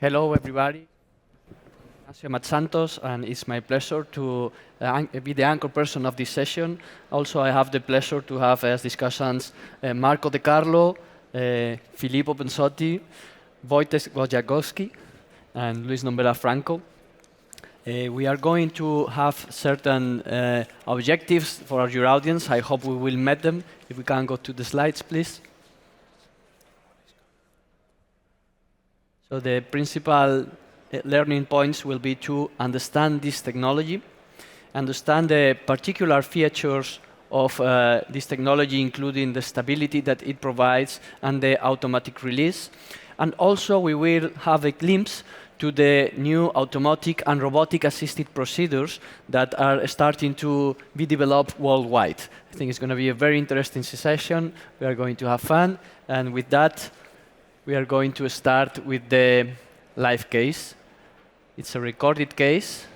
Hello, everybody. Ignacio Mat Santos, and it's my pleasure to be the anchor person of this session. Also, I have the pleasure to have as discussants Marco De Carlo, Filippo Pensotti, Wojtek Wojciechowski, and Luis Nombela Franco. We are going to have certain objectives for your audience. I hope we will meet them. If we can go to the slides, please. So the principal learning points will be to understand this technology, understand the particular features of this technology, including the stability that it provides and the automatic release. And also we will have a glimpse to the new automatic and robotic assisted procedures that are starting to be developed worldwide. I think it's going to be a very interesting session. We are going to have fun. And with that, we are going to start with the live case. It's a recorded case.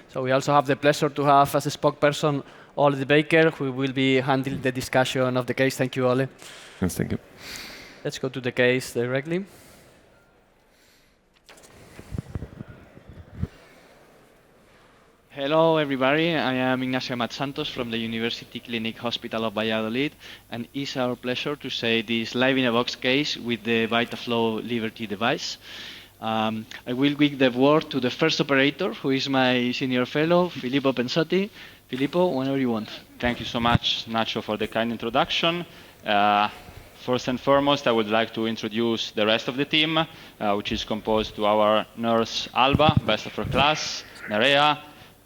So we also have the pleasure to have as a spokesperson Ole Baker, who will be handling the discussion of the case. Thank you, Ole. Yes, thank you. Let's go to the case directly. Hello, everybody. I am Ignacio Mat Santos from the University Clinic Hospital of Valladolid, and it's our pleasure to say this live in a box case with the VitaFlow Liberty device. I will give the word to the first operator, who is my senior fellow, Filippo Pensotti. Filippo, whenever you want. Thank you so much, Nacho, for the kind introduction. First and foremost, I would like to introduce the rest of the team, which is composed to our nurse Alba, best of her class, Nerea,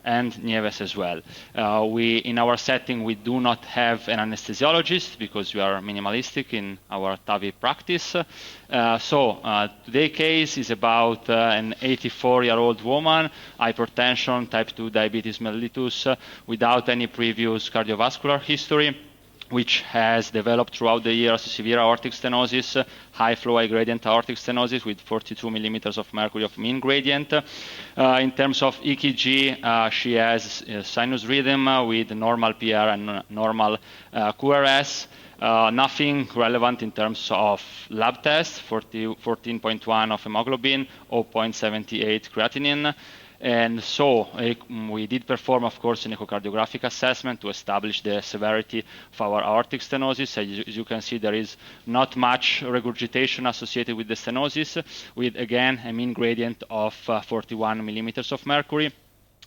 and Nieves as well. In our setting, we do not have an anesthesiologist because we are minimalistic in our TAVI practice. Today's case is about an 84-year-old woman, hypertension, type 2 diabetes mellitus, without any previous cardiovascular history, which has developed throughout the years severe aortic stenosis, high flow, high gradient aortic stenosis with 42 millimeters of mercury of mean gradient. In terms of EKG, she has sinus rhythm with normal PR and normal QRS. Nothing relevant in terms of lab tests, 14.1 of hemoglobin, 0.78 creatinine. And so we did perform, of course, an echocardiographic assessment to establish the severity of our aortic stenosis. As you can see, there is not much regurgitation associated with the stenosis, with, again, a mean gradient of 41 millimeters of mercury.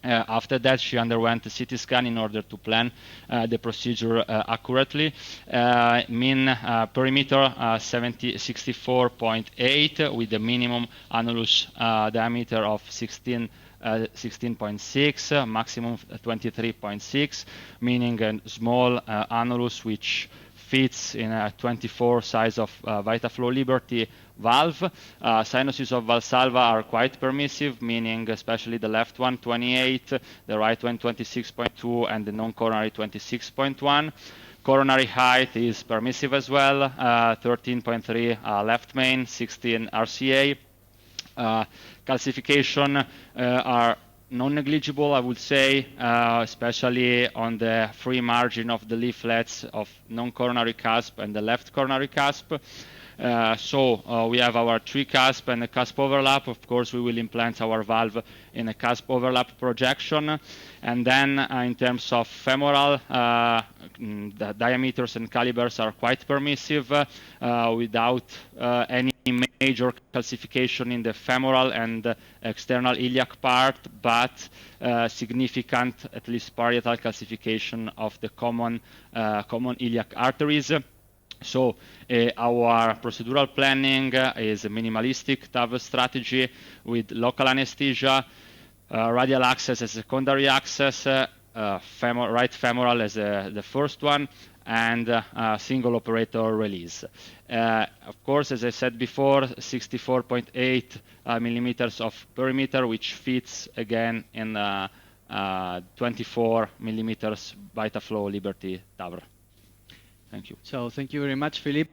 After that, she underwent a CT scan in order to plan the procedure accurately. Mean perimeter 64.8 with a minimum annulus diameter of 16.6, maximum 23.6, meaning a small annulus which fits in a 24 size of VitaFlow Liberty valve. Sinuses of Valsalva are quite permissive, meaning especially the left one 28, the right one 26.2, and the non-coronary 26.1. Coronary height is permissive as well, 13.3 left main, 16 RCA. Calcification are non-negligible, I would say, especially on the free margin of the leaflets of non-coronary cusp and the left coronary cusp. We have our 3 cusp and a cusp overlap. Of course, we will implant our valve in a cusp overlap projection. And then in terms of femoral, the diameters and calibers are quite permissive without any major calcification in the femoral and external iliac part, but significant, at least parietal calcification of the common iliac arteries. So our procedural planning is a minimalistic TAV strategy with local anesthesia, radial access as secondary access, right femoral as the first one, and single operator release. Of course, as I said before, 64.8 millimeters of perimeter, which fits again in 24 millimeters VitaFlow Liberty TAVR. Thank you. So thank you very much, Philip.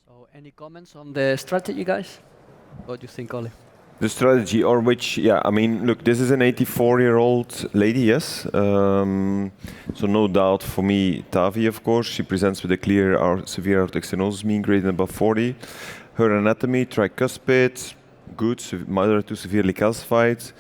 So any comments on the strategy, guys? What do you think, Ole? The strategy, or which, yeah, I mean, look, this is an 84-year-old lady, yes. So no doubt for me, TAVI, of course, she presents with a clear severe aortic stenosis, mean greater than above 40. Her anatomy, tricuspid, good, moderate to severely calcified.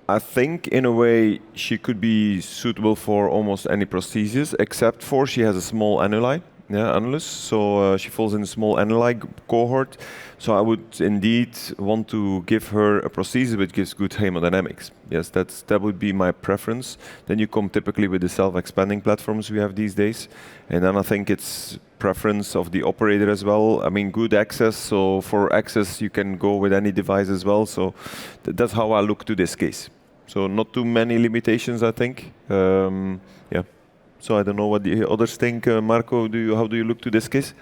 I think, in a way, she could be suitable for almost any prosthesis, except for she has a small annuli. Yeah, annulus. So she falls in a small annuli cohort. So I would indeed want to give her a prosthesis which gives good hemodynamics. Yes, that would be my preference. Then you come typically with the self-expanding platforms we have these days. And then I think it's preference of the operator as well. I mean, good access. So for access, you can go with any device as well. So that's how I look to this case. So not too many limitations, I think. Yeah. So I don't know what the others think. Marco, how do you look to this case?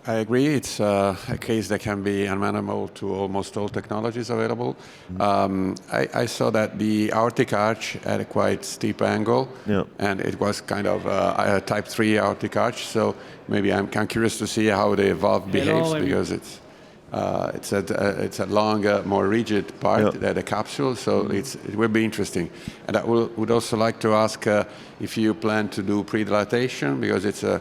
I agree. It's a case that can be amenable to almost all technologies available. I saw that the aortic arch had a quite steep angle, and it was kind of a type 3 aortic arch. So maybe I'm curious to see how the valve behaves, because it's a longer, more rigid part than the capsule, so it will be interesting. And I would also like to ask if you plan to do pre-dilatation, because it's a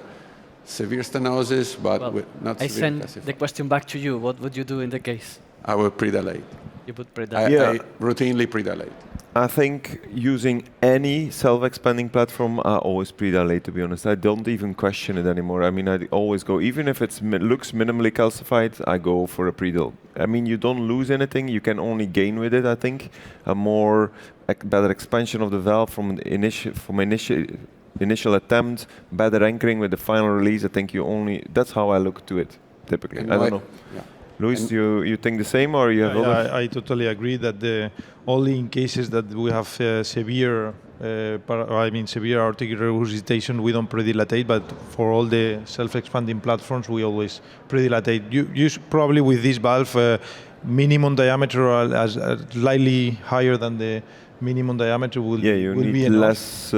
severe stenosis, but not severe. I send the question back to you. What would you do in the case? I will pre-dilate. You would pre-dilate? I routinely pre-dilate. I think using any self-expanding platform, I always pre-dilate, to be honest. I don't even question it anymore. I mean, I always go, even if it looks minimally calcified, I go for a pre-dil. I mean, you don't lose anything, you can only gain with it, I think. A better expansion of the valve from initial attempt, better anchoring with the final release. I think that's how I look to it, typically. I don't know. Yeah. Luis, you think the same, or you have other? I totally agree that only in cases that we have severe aortic regurgitation, we don't pre-dilatate, but for all the self-expanding platforms, we always pre-dilatate. You probably with this valve, minimum diameter slightly higher than the minimum diameter will be enough. You need less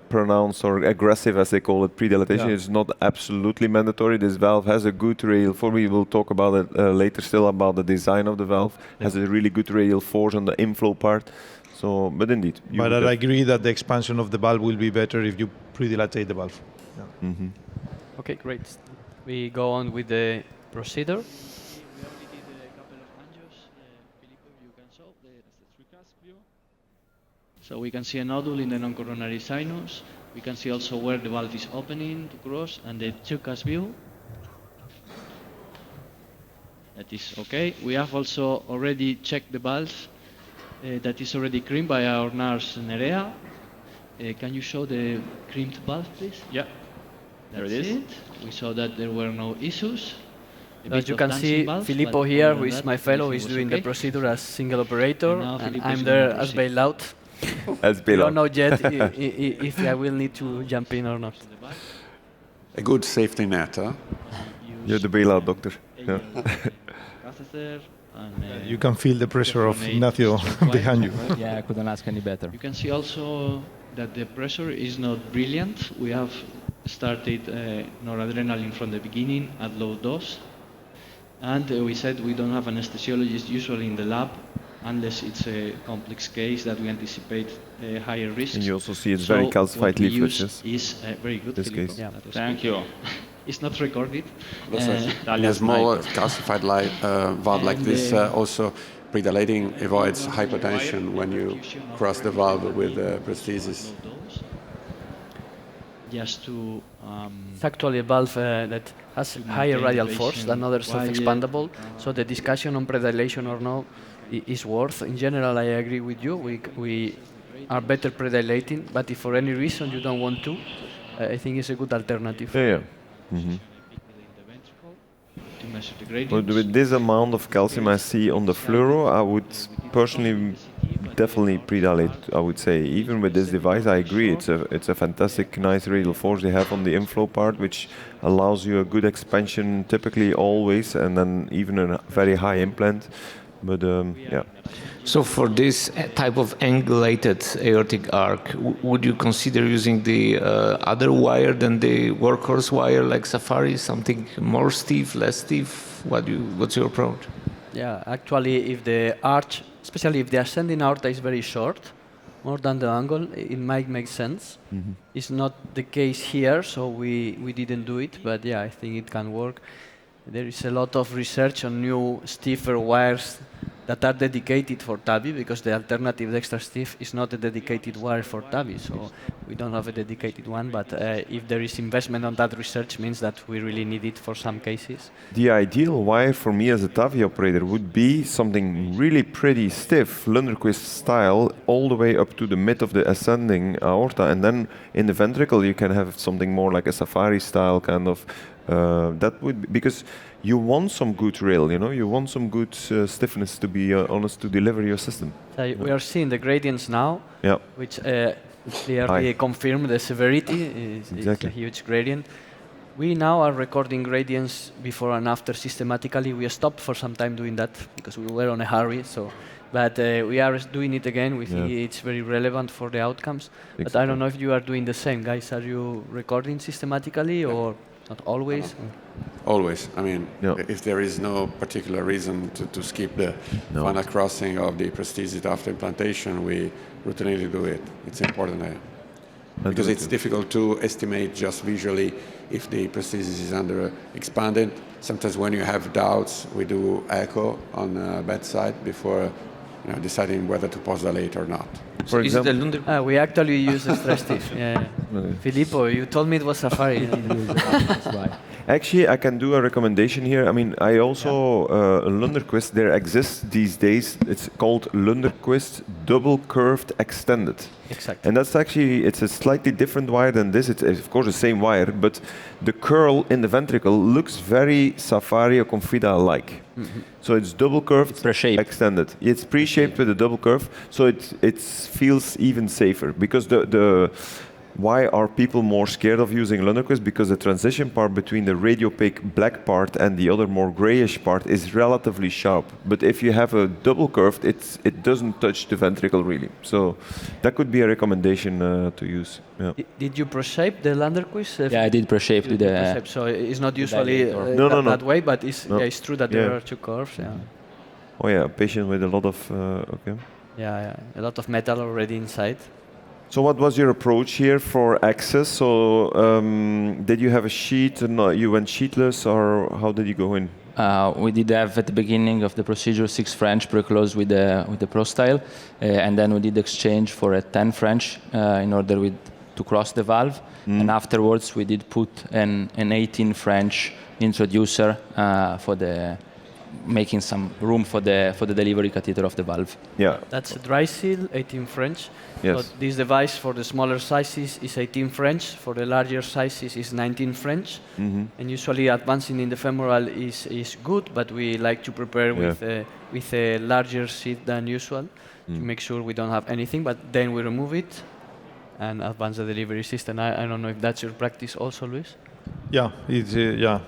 pronounced or aggressive, as they call it, pre-dilatation. It's not absolutely mandatory. This valve has a good radial force. We will talk about it later still, about the design of the valve. Has a really good radial force on the inflow part. So, but indeed. But I agree that the expansion of the valve will be better if you pre-dilatate the valve. Yeah. Okay, great. We go on with the procedure. So we can see a nodule in the non-coronary sinus. We can see also where the valve is opening to cross, and the two-cast view. That is okay. We have also already checked the valve. That is already creamed by our nurse Nerea. Can you show the creamed valve, please? Yeah. That's it. We saw that there were no issues. As you can see, Filippo here, who is my fellow, is doing the procedure as single operator, and I'm there as bailout. As bailout. We don't know yet if I will need to jump in or not. A good safety net, huh? You're the bailout doctor. Yeah. You can feel the pressure of Ignacio behind you. Yeah, I couldn't ask any better. You can see also that the pressure is not brilliant. We have started noradrenaline from the beginning at low dose. And we said we don't have anesthesiologists usually in the lab, unless it's a complex case that we anticipate higher risks. And you also see it's very calcified leaflets. Is very good. This case. Yeah, Thank you. It's not recorded. A small calcified valve like this also pre-dilating avoids hypertension when you cross the valve with prosthesis. Just to it's actually a valve that has higher radial force than other self-expandable, so the discussion on predilation or no is worth. In general, I agree with you. We are better predilating, but if for any reason you don't want to, I think it's a good alternative. Yeah. But with this amount of calcium I see on the fluoro, I would personally definitely predilate, I would say. Even with this device, I agree. It's a fantastic, nice radial force they have on the inflow part, which allows you a good expansion typically always, and then even a very high implant. But yeah. So for this type of angulated aortic arc, would you consider using the other wire than the workhorse wire like Safari, something more stiff, less stiff? What's your approach? Yeah, actually, if the arch, especially if the ascending aorta is very short, more than the angle, it might make sense. It's not the case here, so we didn't do it, but yeah, I think it can work. There is a lot of research on new stiffer wires that are dedicated for TAVI, because the alternative extra stiff is not a dedicated wire for TAVI, so we don't have a dedicated one, but if there is investment on that research, means that we really need it for some cases. The ideal wire for me as a TAVI operator would be something really pretty stiff, Lunderquist style, all the way up to the mid of the ascending aorta, and then in the ventricle you can have something more like a safari style kind of. That would be, because you want some good rail, you know, you want some good stiffness, to be honest, to deliver your system. We are seeing the gradients now, which clearly confirm the severity. It's a huge gradient. We now are recording gradients before and after systematically. We stopped for some time doing that because we were on a hurry. But we are doing it again. We think it's very relevant for the outcomes. But I don't know if you are doing the same, guys. Are you recording systematically or not always? Always. I mean, if there is no particular reason to skip the final crossing of the prosthesis after implantation, we routinely do it. It's important because it's difficult to estimate just visually if the prosthesis is under expanded. Sometimes when you have doubts, we do echo on the bedside before deciding whether to post-dilate or not. For example, we actually use the stress stiff. Filippo, you told me it was Safari. That's why. Actually, I can do a recommendation here. I mean, I also, Lunderquist, there exists these days, it's called Lunderquist double curved extended. Exactly. And that's actually, it's a slightly different wire than this. It's of course the same wire, but the curl in the ventricle looks very Safari or Confida-like. So it's double curved, extended. It's pre-shaped with a double curve, so it feels even safer, because why are people more scared of using Lunderquist? Because the transition part between the radiopaque black part and the other more grayish part is relatively sharp. But if you have a double curved, it doesn't touch the ventricle really. So that could be a recommendation to use. Yeah. Did you pre-shape the Lunderquist? Yeah, I did pre-shape with the... So it's not usually that way, but it's true that there are two curves. Yeah. Oh yeah, a patient with a lot of... Yeah, a lot of metal already inside. So what was your approach here for access? So did you have a sheet and you went sheetless, or how did you go in? We did have at the beginning of the procedure 6 French pre-close with the ProStyle, and then we did exchange for a 10 French in order to cross the valve. And afterwards we did put an 18 French introducer for making some room for the delivery catheter of the valve. Yeah. That's a dry seal, 18 French. Yes. So this device for the smaller sizes is 18 French. For the larger sizes is 19 French. And usually advancing in the femoral is good, but we like to prepare with a larger sheath than usual to make sure we don't have anything. But then we remove it and advance the delivery system. I don't know if that's your practice also, Luis. Yeah, it's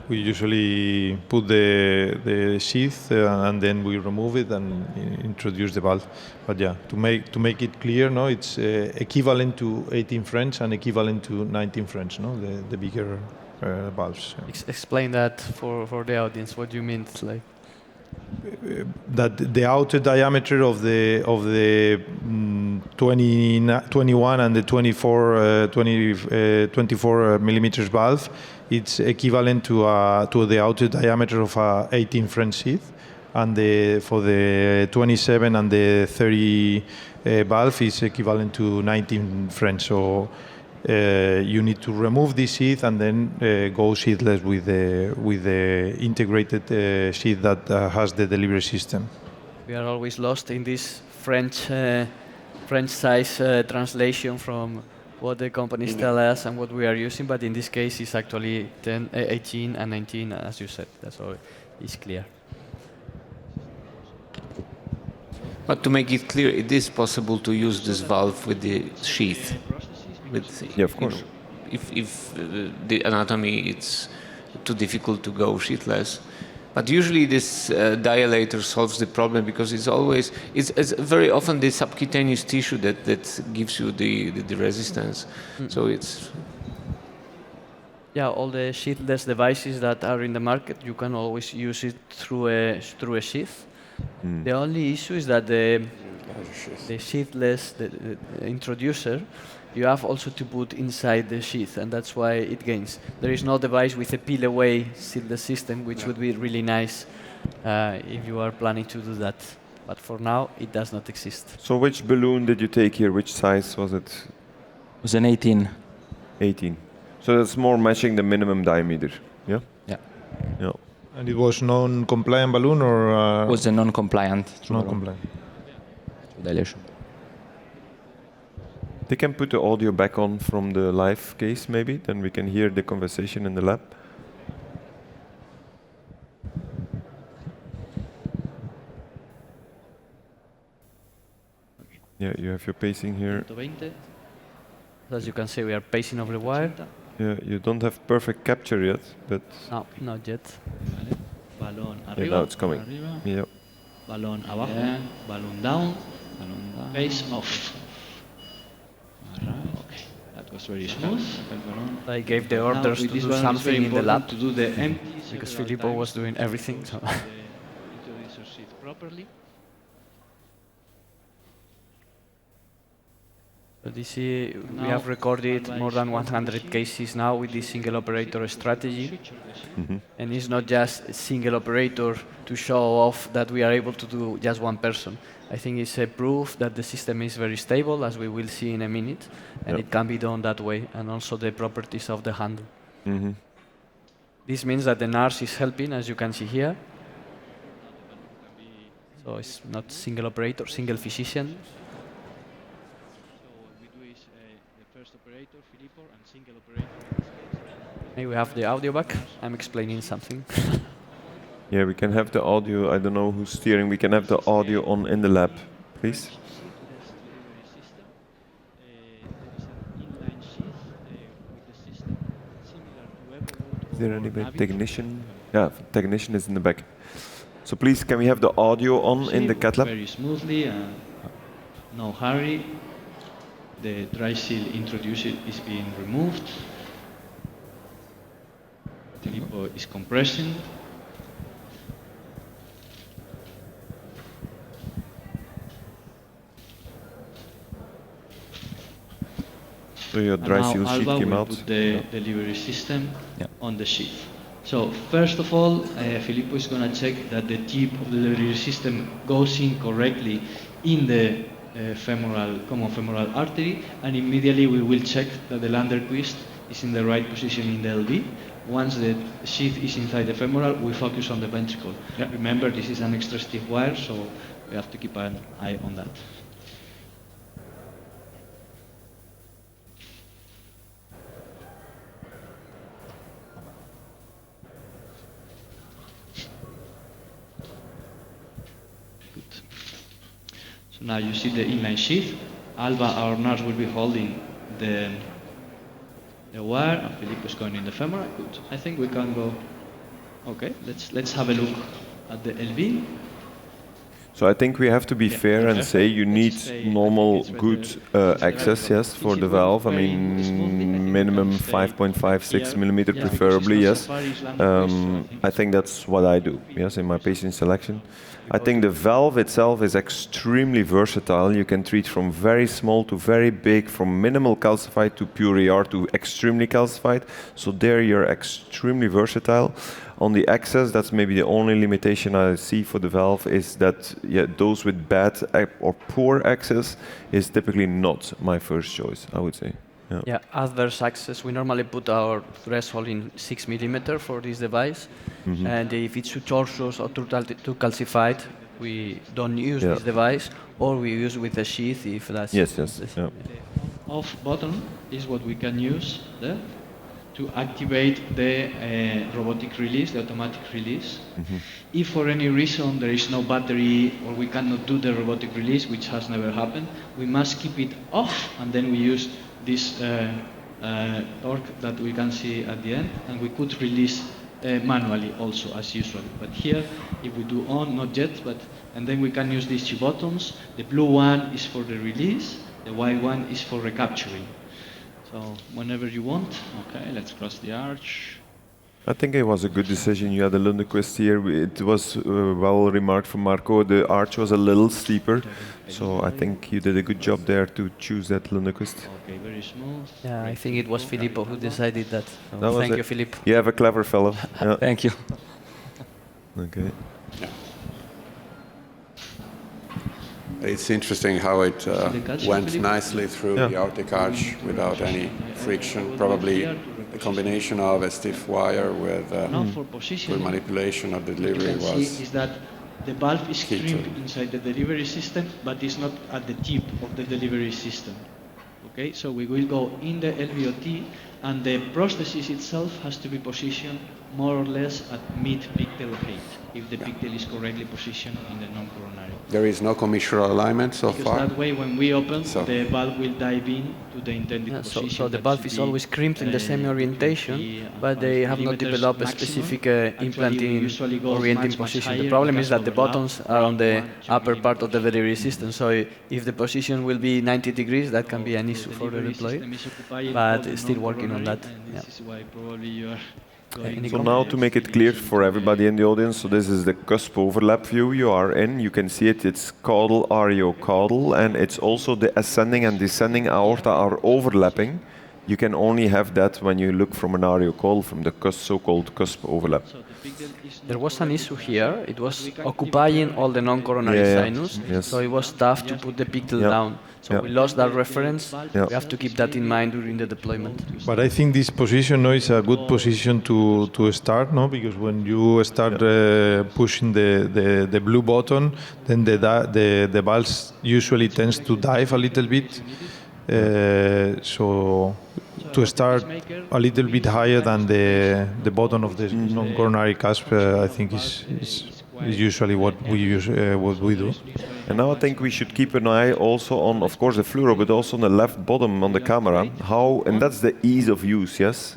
we usually put the sheath and then we remove it and introduce the valve. But yeah, to make it clear, no, it's equivalent to 18 French and equivalent to 19 French, no, the bigger valves. Yeah. Explain that for the audience. What do you mean? It's like that the outer diameter of the 21 and the 24 millimeters valve, it's equivalent to the outer diameter of a 18 French sheath, and for the 27 and the 30 valve is equivalent to 19 French. So you need to remove this sheath and then go sheathless with the integrated sheath that has the delivery system. We are always lost in this French size translation from what the companies tell us and what we are using, but in this case it's actually 18 and 19, as you said. That's all. It's clear. But to make it clear, it is possible to use this valve with the sheath. Yeah, of course. If the anatomy it's too difficult to go sheathless, but usually this dilator solves the problem, because it's very often the subcutaneous tissue that gives you the resistance. So it's all the sheathless devices that are in the market, you can always use it through a sheath. The only issue is that the sheathless, the introducer, you have also to put inside the sheath, and that's why it gains. There is no device with a peel-away seatless system, which would be really nice if you are planning to do that. But for now, it does not exist. So which balloon did you take here? Which size was it? It was an 18. 18. So that's more matching the minimum diameter, yeah? Yeah. Yeah. And it was non-compliant balloon or? Was a non-compliant. Non-compliant. Dilation. They can put the audio back on from the live case maybe, then we can hear the conversation in the lab. Yeah, you have your pacing here. 120. As you can see, we are pacing over the wire. Yeah, you don't have perfect capture yet, but... No, not yet. Vale. Balón Yeah, arriba. now it's coming. Arriba. Yeah. Balón abajo. Yeah. Balón down. Balloon down. Pace off. Alright. Okay. That was very smooth. I gave the Now, orders with to this do one, it's something very in the lab important to do the empty because several Filippo was times doing to everything. So. close the introducer sheath properly. But you see, we Now, have recorded advice more than from 100 the cases now with this single operator strategy. Switch of the sheath. Mm-hmm. And it's not just a single operator to show off that we are able to do just one person. I think it's a proof that the system is very stable, as we will see in a minute, and Yep. it can be done that way, and also the properties of the handle. Mm-hmm. This means that the nurse is helping, as you can see here. So it's not single operator, single physician. So what we do is the first operator, Filippo, and single operator. May we have the audio back? I'm explaining something. Yeah, we can have the audio. I don't know who's steering. We can have the audio on in the lab, please. Sheathless delivery system. There is an inline sheath with the system similar to Everwood Is there or anybody? Navi. Technician? Yeah, technician is in the back. So please, can we have the audio on in the cath lab? Very smoothly and no hurry. The dry seal introducer is being removed. Filippo is compressing. So your And dry now seal sheet Alba came will out. put the Yeah. delivery system Yeah. on the sheath. So first of all, Filippo is going to check that the tip of the delivery system goes in correctly in the common femoral artery, and immediately we will check that the Landerquist is in the right position in the LV. Once the sheath is inside the femoral, we focus on the ventricle. Yeah. Remember, this is an extra stiff wire, so we have to keep an eye on that. Good. So now you see the inline sheath. Alba, our nurse, will be holding the wire, and Filippo is going in the femoral. Good. I think we can go. Okay, let's have a look at the LV. So I think we have to be Yeah, fair and okay. say you Let's need say, normal, I think it's good better- access, yes, for If the it goes valve. I very mean, smoothly, I think we minimum can stay 5.5, 6 here. millimeter Yeah, because preferably, it's not yes. so far, it's Landerquist, so I think that's what I do, yes, in my patient selection. I think the valve itself is extremely versatile. You can treat from very small to very big, from minimal calcified to pure ER to extremely calcified. So there you're extremely versatile. On the access, that's maybe the only limitation I see for the valve is that those with bad or poor access is typically not my first choice, I would say. Yeah. Yeah, adverse access. We normally put our threshold in 6 millimeter for this device, and if it's too tortuous or too calcified, we don't use Yeah. this device, or we use with a sheath if that's. Yes. Yeah. off button is what we can use there to activate the robotic release, the automatic release. If for any reason there is no battery or we cannot do the robotic release, which has never happened, we must keep it off, and then we use this torque that we can see at the end, and we could release manually also as usual. But here, if we do on, not yet, and then we can use these two buttons. The blue one is for the release, the white one is for recapturing. So whenever you want. Okay, let's cross the arch. I think it was a good decision. You had the Lundquist here. It was well remarked from Marco. The arch was a little steeper, so I think you did a good job there to choose that Lundquist. Okay, very smooth. Yeah, I think it was Filippo who decided that. So That was thank it. you, Filippo. You have a clever fellow. Yeah. Thank you. Okay. It's interesting how it went nicely through the aortic arch without any friction. Probably the combination of a stiff wire with good manipulation of the delivery was is that the valve is key to crimped inside the delivery system, but it's not at the tip of the delivery system. Okay, so we will go in the LVOT, and the prosthesis itself has to be positioned more or less at mid-pigtail height, if the pigtail is correctly positioned in the non-coronary. There is no commissural alignment so Because far. that way, when we open, the valve will dive in to the intended position. So the that valve should is be, always crimped in the same orientation, 20 but they have not millimeters developed a maximum. specific Actually, implanting we usually go orienting much position. higher The problem because is that the overlap buttons are on the 1-2 upper part of the millimeters. delivery system. So if the position will be 90 degrees, that can be an issue for the delivery employee. system is occupying all But the still working on that. non-coronary, and Yeah. this is why probably you are Any So now to make it clear for everybody in the audience, so this is the cusp overlap view you are in. You can see it, it's caudal, ariocaudal, and it's also the ascending and descending aorta are overlapping. You can only have that when you look from an ariocaudal, from the so-called cusp overlap. There was an issue here. It was occupying all the non-coronary sinus, so it was tough to put the pigtail down. So we lost that reference. We have to keep that in mind during the deployment. But I think this position now is a good position to start, no? Because when you start pushing the blue button, then the valve usually tends to dive a little bit. So to start a little bit higher than the bottom of the non-coronary cusp, I think is usually what we do. And now I think we should keep an eye also on, of course, the fluoro, but also on the left bottom on the camera. How, and that's the ease of use, yes?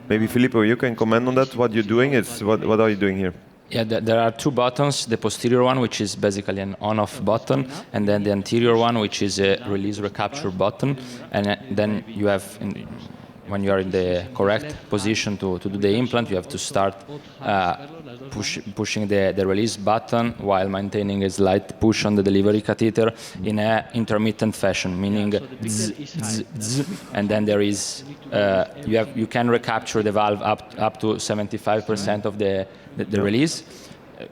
Maybe Filippo, you can comment on that. What you're doing is, what are you doing here? Yeah, there are two buttons, the posterior one, which is basically an on-off button, and then the anterior one, which is a release recapture button. And then you have, when you are in the correct position to do the implant, you have to start pushing the release button while maintaining a slight push on the delivery catheter in an intermittent fashion, meaning zzz, zzz, zzz, and then there is, you can recapture the valve up to 75% of the release,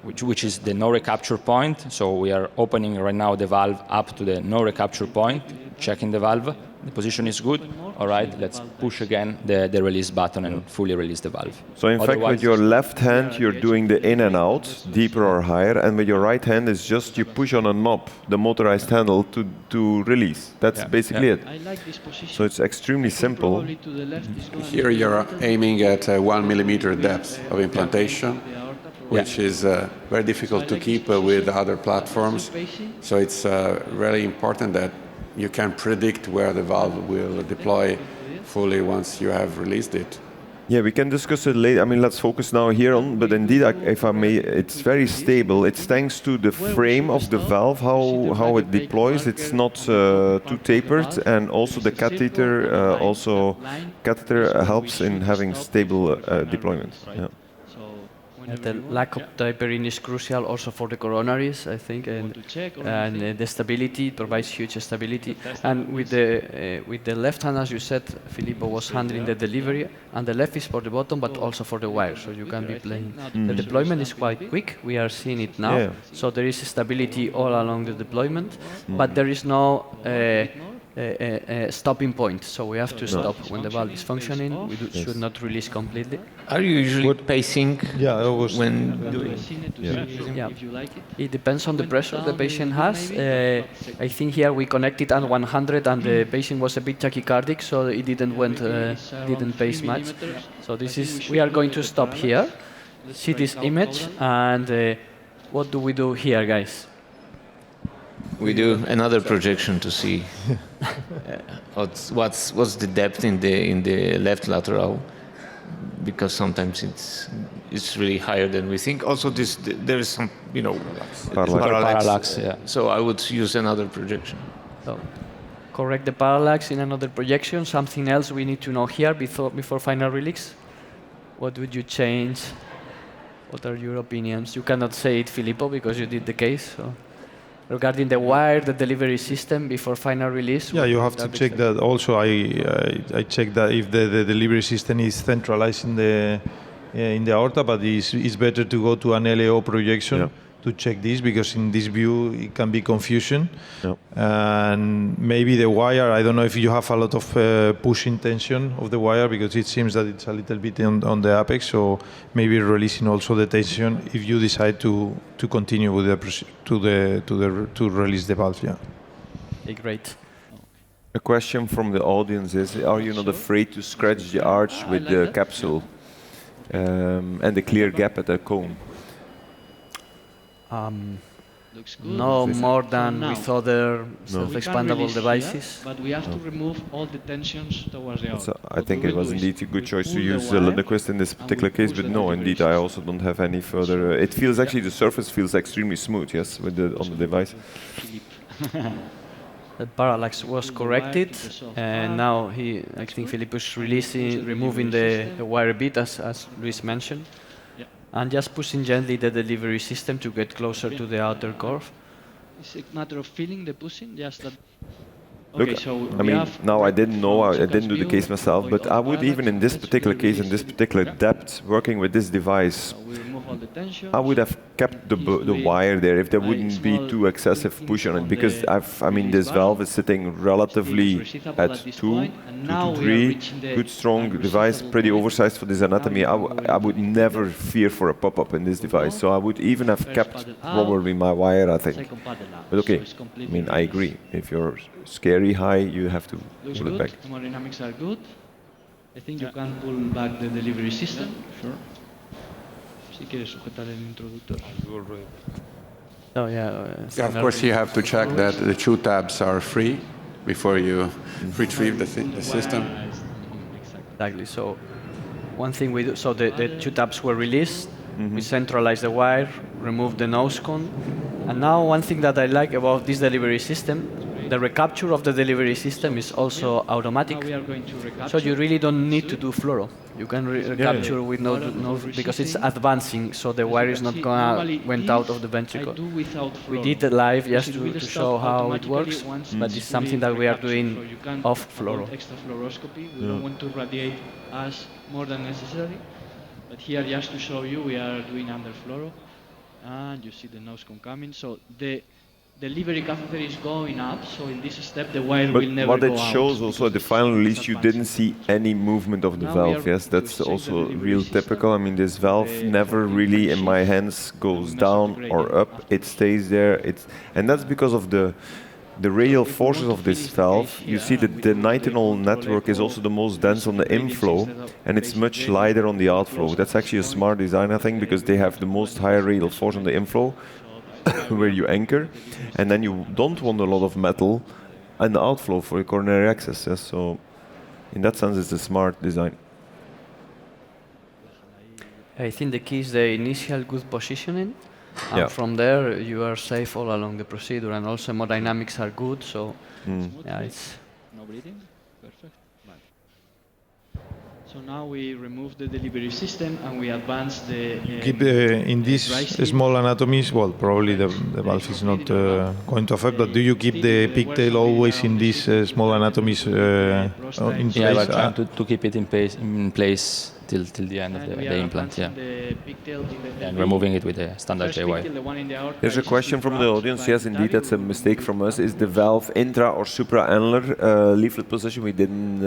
which is the no recapture point. So we are opening right now the valve up to the no recapture point, checking the valve. The position is good. All right, let's push again the release button and fully release the valve. So in fact, with your left hand, you're doing the in and out, deeper or higher, and with your right hand is just you push on a knob, the motorized handle, to release. That's basically it. So it's extremely simple. Here you're aiming at 1 millimeter depth of implantation, which is very difficult to keep with other platforms. So it's really important that you can predict where the valve will deploy fully once you have released it. Yeah, we can discuss it later. I mean, let's focus now here on, but indeed, if I may, it's very stable. It's thanks to the frame of the valve, how it deploys. It's not too tapered, and also the catheter, helps in having stable deployment. Yeah. The lack of tapering is crucial also for the coronaries, I think, and the stability, it provides huge stability. And with the left hand, as you said, Filippo was handling the delivery, and the left is for the bottom, but also for the wire, so you can be playing. The deployment is quite quick. We are seeing it now, so there is stability all along the deployment, but there is no stopping point, so we have to stop when the valve is functioning. We should not release completely. Are you usually pacing when doing? Yeah. It depends on the pressure the patient has. I think here we connected at 100, and the patient was a bit tachycardic, so it didn't pace much. So this is, we are going to stop here, see this image, and what do we do here, guys? We do another projection to see what's the depth in the left lateral, because sometimes it's really higher than we think. Also, there is some parallax. Yeah. So I would use another projection. So correct the parallax in another projection. Something else we need to know here before final release. what would you change? What are your opinions? You cannot say it, Filippo, because you did the case. So. Regarding the wire, the delivery system before final release? Yeah, you have to check that. Also, I check that if the delivery system is centralized in the aorta, but it's better to go to an LAO projection to check this, because in this view it can be confusion. And maybe the wire, I don't know if you have a lot of pushing tension of the wire, because it seems that it's a little bit on the apex, so maybe releasing also the tension if you decide to continue with to release the valve. Yeah. Okay, great. A question from the audience is: are you not afraid to scratch the arch with the capsule and the clear gap at the cone? Looks good. No more than now, with other self-expandable devices. But we have to remove all the tensions towards the aorta. I think it was indeed a good choice to use Lundquist in this particular case, but no, indeed, I also don't have any further. It feels actually the surface feels extremely smooth, yes, with on the device. The parallax was corrected, and now I think Filippo is removing the wire bit, as Luis mentioned. And just pushing gently the delivery system to get closer to the outer curve. It's a matter of feeling the pushing, just that. Look, Okay, so I mean, now I didn't know, I didn't do the case myself, but I would even in this particular case, in this particular depth, working with this device, I would have kept the wire there if there wouldn't be too excessive push on it, because I mean, this valve is sitting relatively at 2 to 3, good strong device, pretty oversized for this anatomy. I would never fear for a pop-up in this device, so I would even have kept probably my wire, I think. But okay, I mean, I agree. If you're scary high, you have to pull it back. Hemodynamics are good. I think you can pull back the delivery system. Sure. Si quieres sujetar el introductor. Oh yeah. Of course, you have to check that the 2 tabs are free before you retrieve the system. Exactly. So one thing we do, so the 2 tabs were released. We centralized the wire, removed the nose cone, and now one thing that I like about this delivery system, the recapture of the delivery system is also automatic. So you really don't need to do fluoro. You can recapture with no, because it's advancing, so the wire is not gonna went out of the ventricle. We did it live just to show how it works, but it's something that we are doing off fluoro. Extra fluoroscopy. We don't want to radiate as more than necessary. But here, just to show you, we are doing under fluoro, and you see the nose cone coming. So the delivery catheter is going up. So in this step, the wire will never go out. But what it shows also at the final release, you didn't see any movement of the valve. Yes, that's also real typical. I mean, this valve never really, in my hands, goes down or up. It stays there. And that's because of the radial forces of this valve. You see that the nitinol network is also the most dense on the inflow, and it's much lighter on the outflow. That's actually a smart design, I think, because they have the most higher radial force on the inflow, where you anchor, and then you don't want a lot of metal in the outflow for your coronary access. Yes? So in that sense, it's a smart design. I think the key is the initial good positioning. And from there, you are safe all along the procedure, and also hemodynamics are good. So, yeah, it's no bleeding. Perfect. Right. So now we remove the delivery system and we advance the. Keep in these small anatomies. Well, probably the valve is not going to affect. But do you keep the pigtail always in these small anatomies in place? Yeah, we're trying to keep it in place till the end of the implant, and removing it with a standard J wire. There's a question from the audience. Yes, indeed, that's a mistake from us. Is the valve intra or supraannular leaflet position? We didn't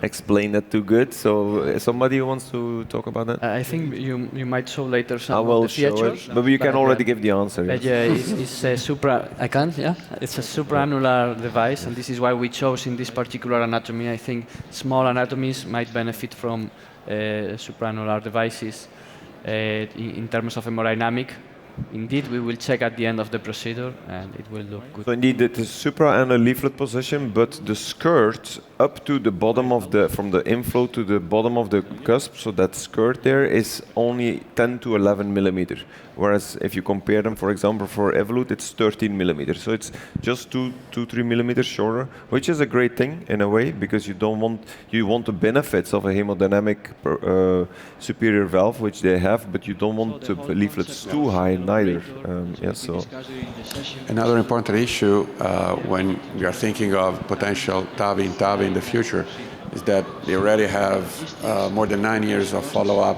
explain that too good. So somebody who wants to talk about that? I think you might show later some of the features. But you can already give the answer. Yes. Yeah, it's a I can, yeah? It's a supraannular device, and this is why we chose in this particular anatomy. I think small anatomies might benefit from supraannular devices in terms of hemodynamic. Indeed, we will check at the end of the procedure, and it will look good. So indeed, it is supraannular leaflet position, but the skirt up to the bottom of from the inflow to the bottom of the cusp, so that skirt there is only 10 to 11 millimeter. Whereas if you compare them, for example, for Evolut, it's 13 millimeters. So it's just 3 millimeters shorter, which is a great thing in a way, because you want the benefits of a hemodynamic superior valve, which they have, but you don't want the leaflets too high neither. Another important issue when we are thinking of potential TAVI in the future is that they already have more than 9 years of follow-up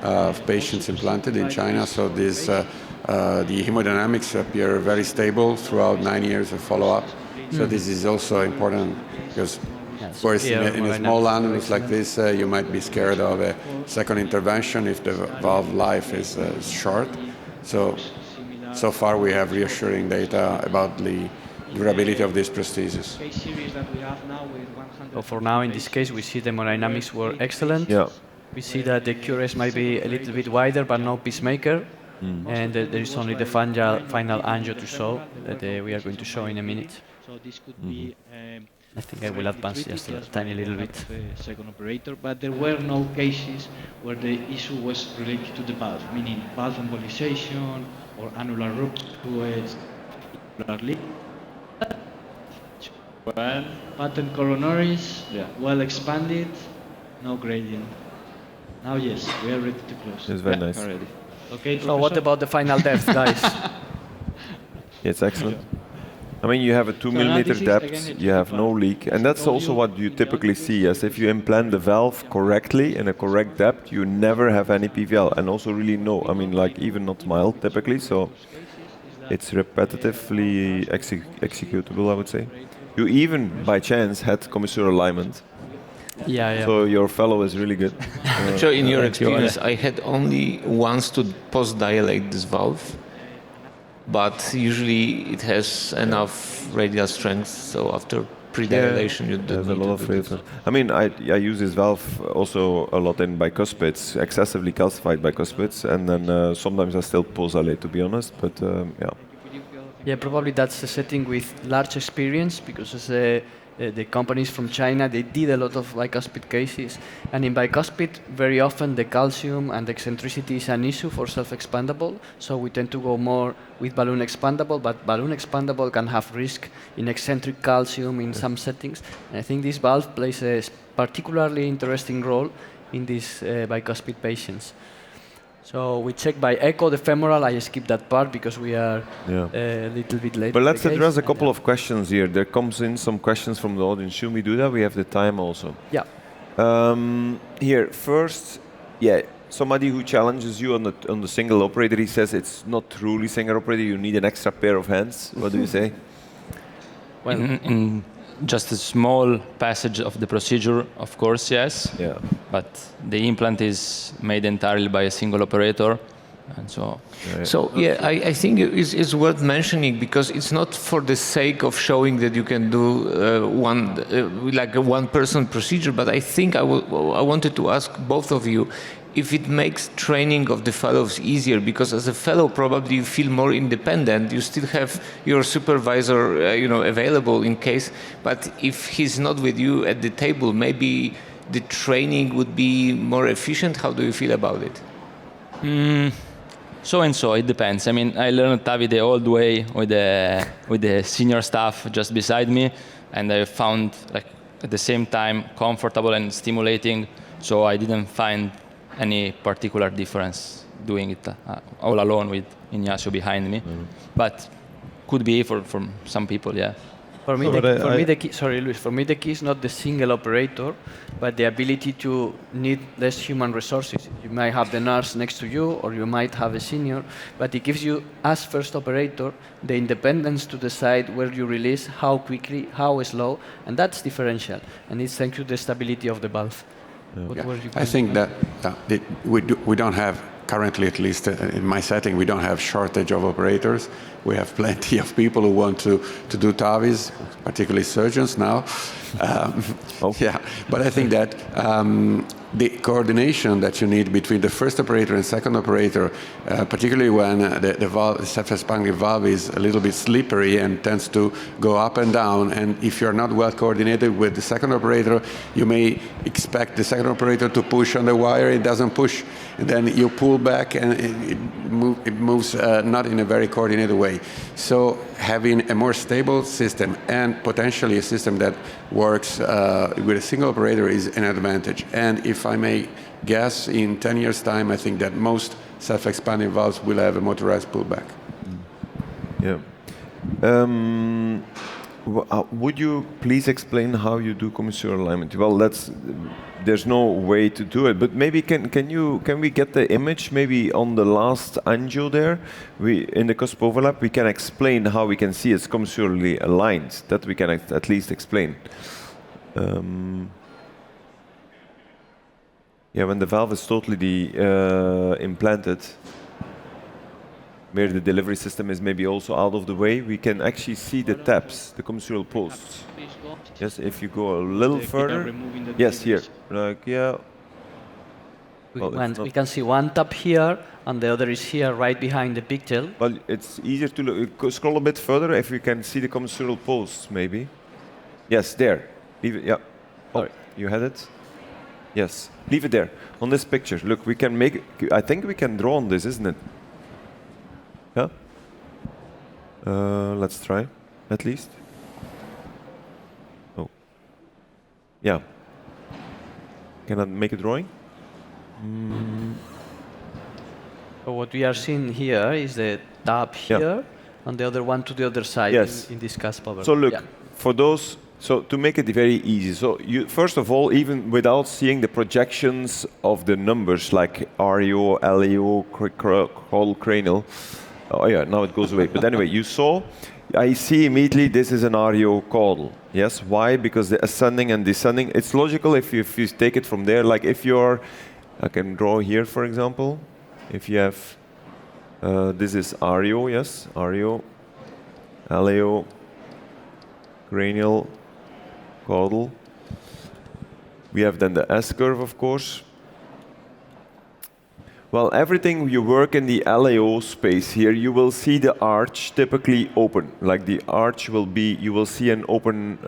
of patients implanted in China. So this, the hemodynamics appear very stable throughout 9 years of follow-up. So this is also important because, of course, in a small annulus like this, you might be scared of a second intervention if the valve life is short. So far we have reassuring data about the durability of these prostheses. So for now, in this case, we see the hemodynamics were excellent. Yeah. We see that the QRS might be a little bit wider, but no pacemaker. And there is only the final angio to show that we are going to show in a minute. So this could be I think I will advance just a tiny little bit. Second operator, but there were no cases where the issue was related to the valve, meaning valve embolization or annular rupture to a annular leak. Well, Patent coronaries, well expanded, no gradient. Now yes, we are ready to close. It's very nice. Already. Okay, So what about the final depth, guys? It's excellent. I mean, you have a 2 millimeter depth, you have no leak, and that's also what you typically see. As if you implant the valve correctly in a correct depth, you never have any PVL, and also really no. I mean, like even not mild typically. So it's repetitively executable, I would say. You even by chance had commissural alignment. Yeah. So your fellow is really good. So in your experience, I had only once to post-dilate this valve, but usually it has enough radial strength, so after pre-dilation you don't need a lot of radial. I mean, I use this valve also a lot in bicuspids, excessively calcified bicuspids, and then sometimes I still post-dilate, to be honest, but yeah. Yeah, probably that's a setting with large experience, because as the companies from China, they did a lot of bicuspid cases. And in bicuspid, very often the calcium and the eccentricity is an issue for self-expandable. So we tend to go more with balloon expandable, but balloon expandable can have risk in eccentric calcium in some settings. And I think this valve plays a particularly interesting role in these bicuspid patients. So we check by echo the femoral. I skipped that part because we are a little bit late. But let's address a couple of questions here. There comes in some questions from the audience. Should we do that? We have the time also. Yeah. Here, first, somebody who challenges you on the single operator, he says it's not truly single operator, you need an extra pair of hands. What do you say? Well, in just a small passage of the procedure, of course, yes. Yeah. But the implant is made entirely by a single operator, and so. So I think it's worth mentioning, because it's not for the sake of showing that you can do like a one-person procedure, but I think I wanted to ask both of you if it makes training of the fellows easier, because as a fellow probably you feel more independent. You still have your supervisor, available in case. But if he's not with you at the table, maybe the training would be more efficient. How do you feel about it? So and so, it depends. I mean, I learned TAVI the old way with the senior staff just beside me, and I found at the same time comfortable and stimulating. So I didn't find any particular difference doing it all alone with Ignacio behind me, but could be for some people, yeah. For me, the key, sorry, Luis. For me, the key is not the single operator, but the ability to need less human resources. You might have the nurse next to you, or you might have a senior, but it gives you, as first operator, the independence to decide where you release, how quickly, how slow, and that's differential. And it's thanks to the stability of the valve. I think that we don't have, currently at least in my setting, we don't have shortage of operators. We have plenty of people who want to do TAVIs, particularly surgeons now. Yeah, but I think that the coordination that you need between the first operator and second operator, particularly when the self-expanding valve is a little bit slippery and tends to go up and down, and if you're not well coordinated with the second operator, you may expect the second operator to push on the wire, it doesn't push, and then you pull back and it moves not in a very coordinated way. So having a more stable system and potentially a system that works with a single operator is an advantage. And if I may guess, in 10 years' time, I think that most self-expanding valves will have a motorized pullback. Yeah. Would you please explain how you do commissural alignment? Well, there's no way to do it, but maybe can we get the image maybe on the last angio there? In the cusp overlap, we can explain how we can see it's commissurally aligned. That we can at least explain. Yeah, when the valve is totally implanted, where the delivery system is maybe also out of the way, we can actually see the taps, the commissural posts. Yes, if you go a little further. Yes, here. Like, yeah. We can see one tap here, and the other is here, right behind the pigtail. Well, it's easier to look. Scroll a bit further if we can see the commissural posts, maybe. Yes, there. Leave it. Yeah. Oh, you had it? Yes. Leave it there. On this picture. Look, we can make. I think we can draw on this, isn't it? Yeah. Let's try, at least. Oh. Yeah. Can I make a drawing? So what we are seeing here is the tab here, and the other one to the other side. Yes. In this cusp overlap. So look, for those. So to make it very easy, so you first of all, even without seeing the projections of the numbers like REO, LEO, caudal cranial. Oh yeah, now it goes away. But anyway, you saw, I see immediately this is an REO caudal. Yes, why? Because the ascending and descending, it's logical if you take it from there. Like if you're, I can draw here for example, if you have, this is REO, yes, REO, LEO, cranial, caudal. We have then the S-curve, of course. Well, everything you work in the LAO space here, you will see the arch typically open. Like the arch will be, you will see an open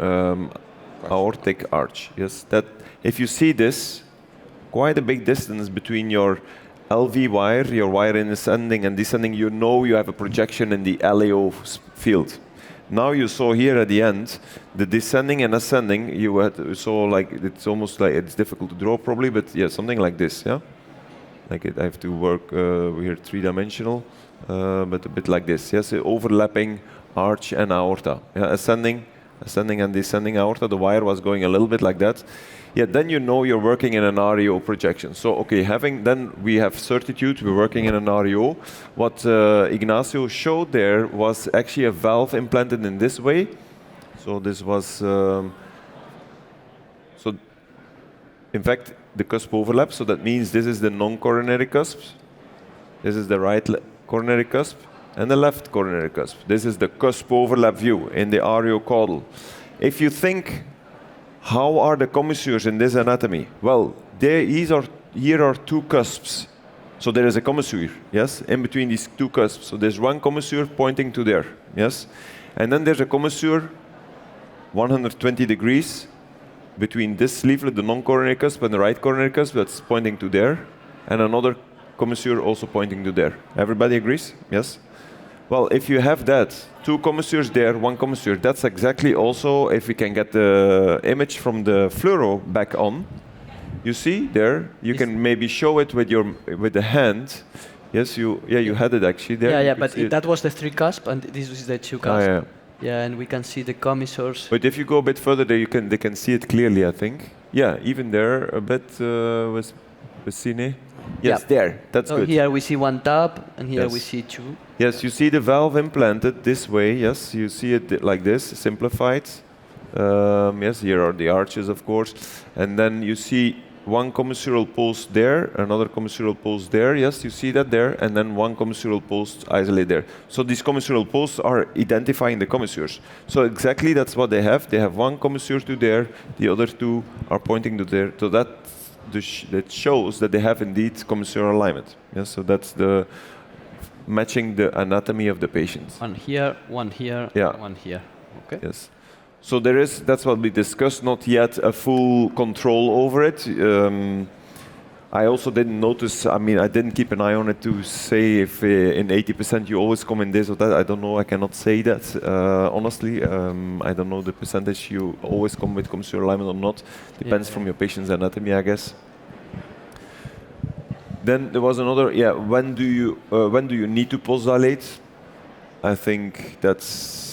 aortic arch. Yes, that if you see this, quite a big distance between your LV wire, your wire in ascending and descending, you know you have a projection in the LAO field. Now you saw here at the end, the descending and ascending, saw like, it's almost like, it's difficult to draw probably, but yeah, something like this, yeah? Like I have to work here three-dimensional, but a bit like this. Yes, overlapping arch and aorta. Yeah, ascending and descending aorta. The wire was going a little bit like that. Yeah, then you know you're working in an REO projection. So okay, then we have certitude. We're working in an REO. What Ignacio showed there was actually a valve implanted in this way. So this was in fact, the cusp overlap, so that means this is the non-coronary cusp, this is the right coronary cusp, and the left coronary cusp. This is the cusp overlap view in the REO caudal. If you think, how are the commissures in this anatomy? Well, here are two cusps. So there is a commissure, yes, in between these two cusps. So there's one commissure pointing to there, yes? And then there's a commissure 120 degrees between this leaflet, the non-coronary cusp, and the right coronary cusp that's pointing to there, and another commissure also pointing to there. Everybody agrees? Yes? Well, if you have that, two commissures there, one commissure, that's exactly also, if we can get the image from the fluoro back on, you see there, you can maybe show it with the hand. Yes, you had it actually there. Yeah, but that was the three cusp, and this is the two cusp. Yeah. Yeah, and we can see the commissures. But if you go a bit further, they can see it clearly, I think. Yeah, even there a bit with Cine. Yes, there. That's good. Here we see one tab, and here we see two. Yes, you see the valve implanted this way. Yes, you see it like this, simplified. Yes, here are the arches, of course. And then you see one commissural post there, another commissural post there. Yes, you see that there, and then one commissural post isolated there. So these commissural posts are identifying the commissures. So exactly that's what they have. They have one commissure to there, the other two are pointing to there. So that shows that they have indeed commissure alignment. Yes, so that's the matching the anatomy of the patient. One here, one here, Yeah. one here. Okay. Yes. So that's what we discussed, not yet a full control over it. I also didn't notice, I mean, I didn't keep an eye on it to say if in 80% you always come in this or that. I don't know, I cannot say that, honestly. I don't know the percentage you always come with commissure alignment or not. Depends from your patient's anatomy, I guess. Then there was another, when do you need to post-dilate? I think that's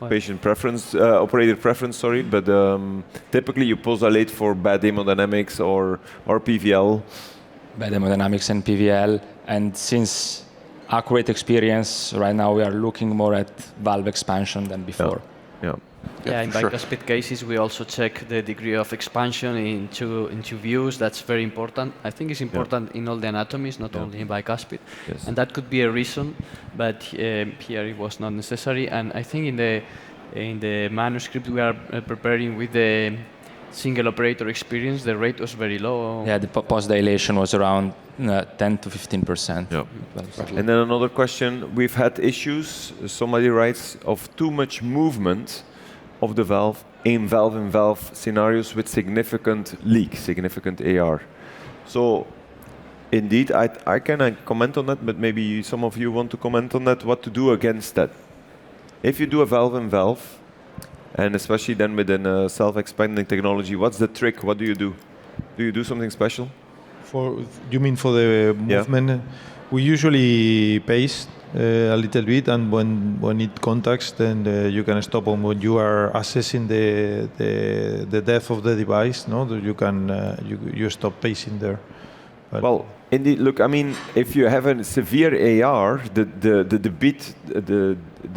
patient preference, operator preference, sorry, but typically you post-dilate for bad hemodynamics or PVL. Bad hemodynamics and PVL, and since accurate experience, right now we are looking more at valve expansion than before. Yeah, in bicuspid cases, we also check the degree of expansion into views. That's very important. I think it's important in all the anatomies, not only in bicuspid. Yes. And that could be a reason, but here it was not necessary. And I think in the manuscript we are preparing with the single operator experience, the rate was very low. Yeah, the post-dilation was around 10 to 15%. Yeah. And then another question, we've had issues, somebody writes, of too much movement of the valve in valve scenarios with significant leak, significant AR. So indeed, I can comment on that, but maybe some of you want to comment on that, what to do against that. If you do a valve, and especially then within a self-expanding technology, what's the trick? What do you do? Do you do something special? You mean for the movement? We usually pace a little bit, and when it contacts, then you can stop. And when you are assessing the depth of the device, you can you stop pacing there. But well, indeed. Look, I mean, if you have a severe AR, the beat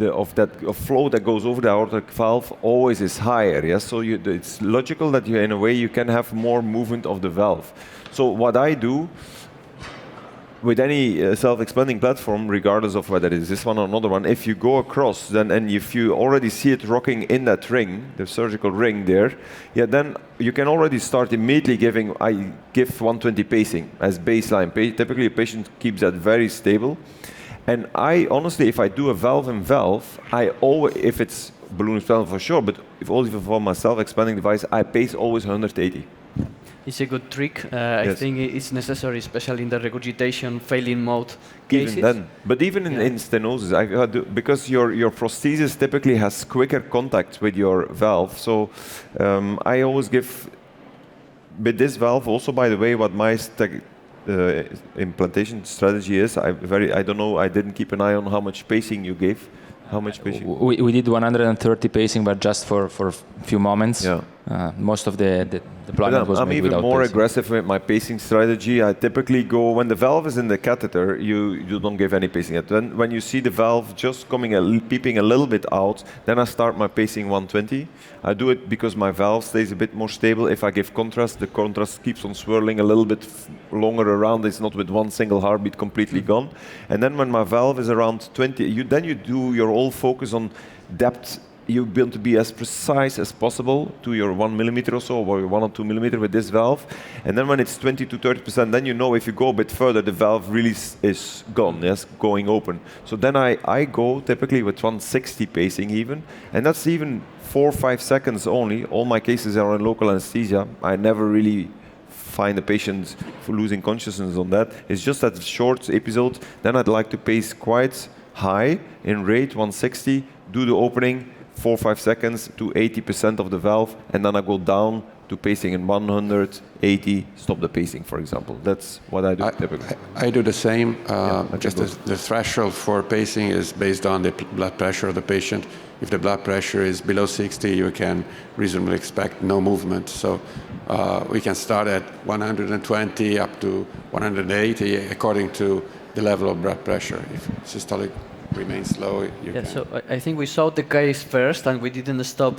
of flow that goes over the aortic valve always is higher. Yes, so it's logical that in a way you can have more movement of the valve. So what I do with any self-expanding platform, regardless of whether it is this one or another one, if you go across, then and if you already see it rocking in that ring, the surgical ring there, then you can already start immediately giving. I give 120 pacing as baseline. Typically, a patient keeps that very stable. And I honestly, if I do a valve, I always, if it's balloon expandable for sure, but if only for my self-expanding device, I pace always 180. It's a good trick. I think it's necessary, especially in the regurgitation failing mode cases. Even then, but even in stenosis, because your prosthesis typically has quicker contact with your valve. So I always give with this valve. Also, by the way, what my implantation strategy is, I don't know. I didn't keep an eye on how much pacing you gave. How much pacing? We did 130 pacing, but just for a few moments. Yeah. Most of the deployment was made without I'm even more pacing. aggressive with my pacing strategy. I typically go, when the valve is in the catheter, you don't give any pacing yet. Then when you see the valve just peeping a little bit out, then I start my pacing 120. I do it because my valve stays a bit more stable. If I give contrast, the contrast keeps on swirling a little bit longer around. It's not with one single heartbeat completely gone. And then when my valve is around 20, then you do your whole focus on depth. You want to be as precise as possible to your 1 millimeter or so, or 1 or 2 millimeter with this valve. And then when it's 20 to 30%, then you know if you go a bit further, the valve really is gone, going open. So then I go typically with 160 pacing even, and that's even 4 or 5 seconds only. All my cases are in local anesthesia. I never really find the patient losing consciousness on that. It's just that short episode. Then I'd like to pace quite high in rate, 160, do the opening, 4 or 5 seconds to 80% of the valve, and then I go down to pacing in 180, stop the pacing, for example. That's what I do typically. I do the same. Just the threshold for pacing is based on the blood pressure of the patient. If the blood pressure is below 60, you can reasonably expect no movement. So we can start at 120 up to 180 according to the level of blood pressure. If systolic remains low, you can. So I think we saw the case first, and we didn't stop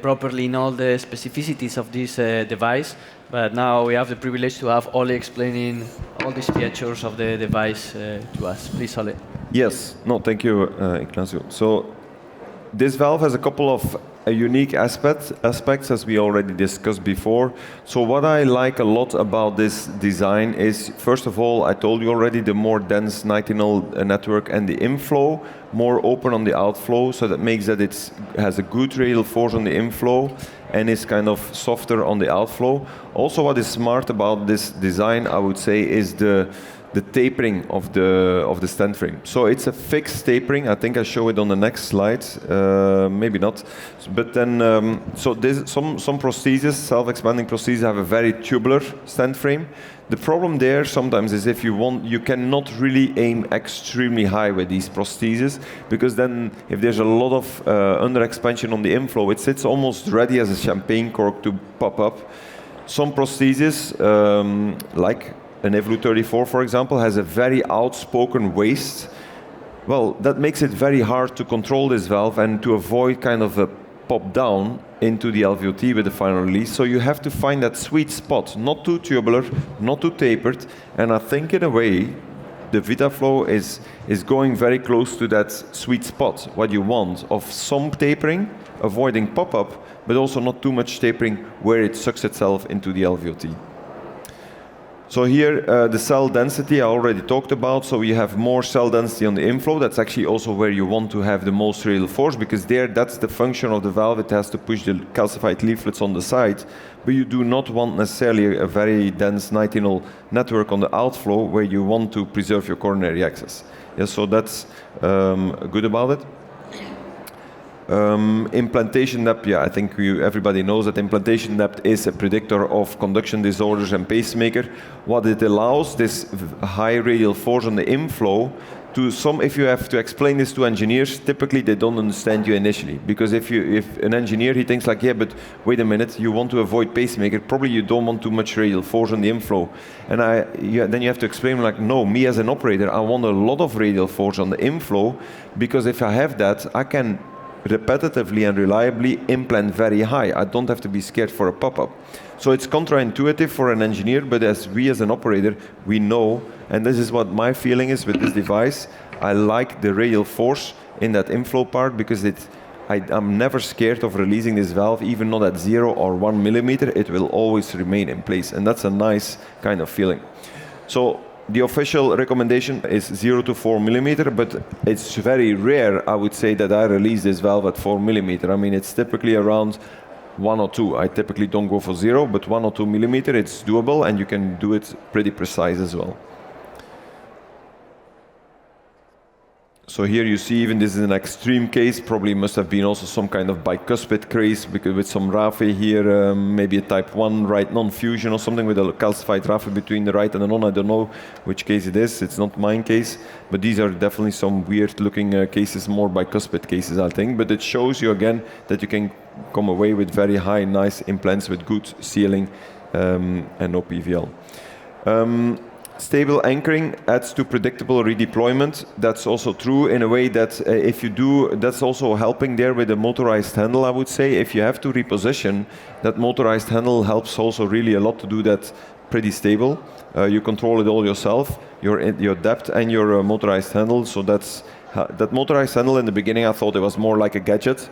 properly in all the specificities of this device. But now we have the privilege to have Ole explaining all these features of the device to us. Please, Ole. Yes. No, thank you, Ignacio. So this valve has a couple of a unique aspects as we already discussed before. So what I like a lot about this design is, first of all, I told you already, the more dense nitinol network and the inflow, more open on the outflow, so that makes that it has a good radial force on the inflow and is kind of softer on the outflow. Also, what is smart about this design, I would say, is the tapering of the stent frame. So it's a fixed tapering. I think I show it on the next slide. Maybe not. But then, so there's some prostheses, self-expanding prostheses, have a very tubular stent frame. The problem there sometimes is if you want, you cannot really aim extremely high with these prostheses, because then if there's a lot of under expansion on the inflow, it sits almost ready as a champagne cork to pop up. Some prostheses, like an Evolut 34, for example, has a very outspoken waist. Well, that makes it very hard to control this valve and to avoid kind of a pop down into the LVOT with the final release. So you have to find that sweet spot, not too tubular, not too tapered. And I think in a way, the VitaFlow is going very close to that sweet spot, what you want, of some tapering, avoiding pop-up, but also not too much tapering where it sucks itself into the LVOT. So here, the cell density I already talked about. So you have more cell density on the inflow. That's actually also where you want to have the most radial force, because there, that's the function of the valve. It has to push the calcified leaflets on the side. But you do not want necessarily a very dense nitinol network on the outflow where you want to preserve your coronary access. Yeah, so that's good about it. Implantation depth, yeah, I think everybody knows that implantation depth is a predictor of conduction disorders and pacemaker. What it allows, this high radial force on the inflow, if you have to explain this to engineers, typically they don't understand you initially. Because if an engineer, he thinks like, yeah, but wait a minute, you want to avoid pacemaker, probably you don't want too much radial force on the inflow. And then you have to explain like, no, me as an operator, I want a lot of radial force on the inflow, because if I have that, I can repetitively and reliably implant very high. I don't have to be scared for a pop-up. So it's counterintuitive for an engineer, but as an operator, we know, and this is what my feeling is with this device, I like the radial force in that inflow part, because I'm never scared of releasing this valve, even not at 0 or 1 millimeter, it will always remain in place. And that's a nice kind of feeling. So the official recommendation is 0 to 4 millimeter, but it's very rare, I would say, that I release this valve at 4 millimeter. I mean, it's typically around 1 or 2. I typically don't go for 0, but 1 or 2 millimeter, it's doable, and you can do it pretty precise as well. So here you see, even this is an extreme case, probably must have been also some kind of bicuspid case, because with some raphe here, maybe a type 1 right non-fusion or something with a calcified raphe between the right and the non. I don't know which case it is. It's not mine case, but these are definitely some weird looking cases, more bicuspid cases, I think. But it shows you again that you can come away with very high, nice implants with good sealing and no PVL. Stable anchoring adds to predictable redeployment. That's also true in a way that if you do, that's also helping there with the motorized handle, I would say. If you have to reposition, that motorized handle helps also really a lot to do that pretty stable. You control it all yourself, your depth and your motorized handle. So that motorized handle in the beginning, I thought it was more like a gadget,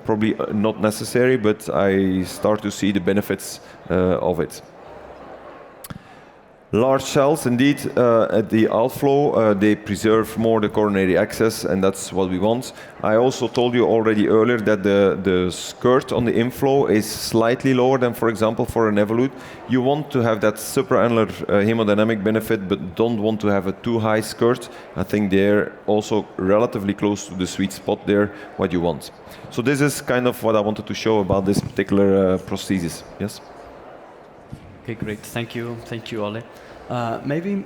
probably not necessary, but I start to see the benefits of it. Large cells, indeed, at the outflow, they preserve more the coronary access, and that's what we want. I also told you already earlier that the skirt on the inflow is slightly lower than, for example, for an Evolut. You want to have that supraannular hemodynamic benefit, but don't want to have a too high skirt. I think they're also relatively close to the sweet spot there, what you want. So this is kind of what I wanted to show about this particular prosthesis. Yes? Okay, great. Thank you, Ole. Maybe,